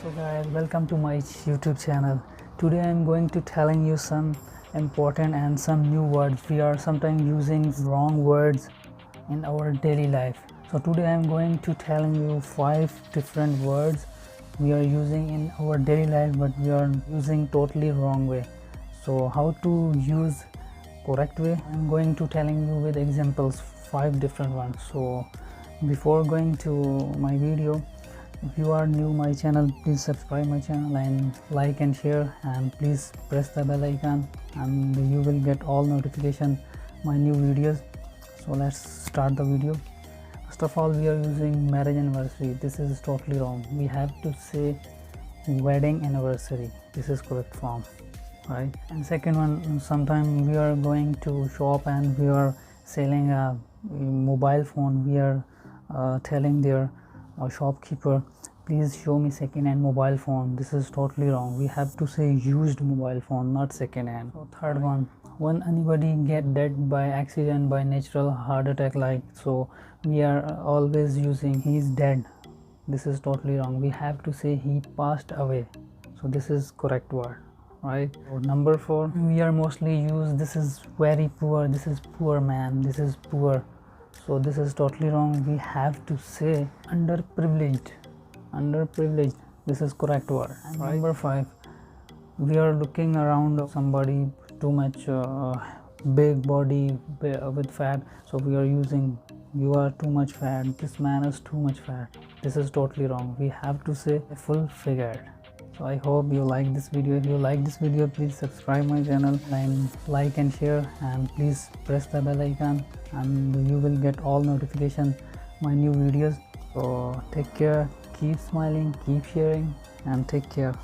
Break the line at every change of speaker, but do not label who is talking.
So guys, welcome to my YouTube channel. Today I am going to telling you some important and some new words. We are sometimes using wrong words in our daily life. So today I am going to telling you 5 different words we are using in our daily life, but we are using totally wrong way. So how to use correct way, I am going to telling you with examples 5 different ones. So before going to my video, if you are new my channel, please subscribe my channel and like and share, and please press the bell icon and you will get all notification my new videos. So let's start the video. First of all, we are using marriage anniversary. This is totally wrong. We have to say wedding anniversary. This is correct form, right? And second one, sometimes we are going to shop and we are selling a mobile phone. We are telling their shopkeeper, please show me second hand mobile phone. This is totally wrong. We have to say used mobile phone, not second hand. So third one, when anybody get dead by accident, by natural heart attack, like, so we are always using he's dead. This is totally wrong. We have to say he passed away. So this is correct word, right? So number 4, we are mostly use this is very poor, this is poor man, this is poor. So this is totally wrong. We have to say underprivileged. Underprivileged. This is correct word. Right? Number 5, we are looking around somebody too much big body with fat. So we are using you are too much fat. This man is too much fat. This is totally wrong. We have to say full figured. So I hope you like this video. If you like this video, please subscribe my channel and like and share, and please press the bell icon and you will get all notification my new videos. So take care, keep smiling, keep sharing, and take care.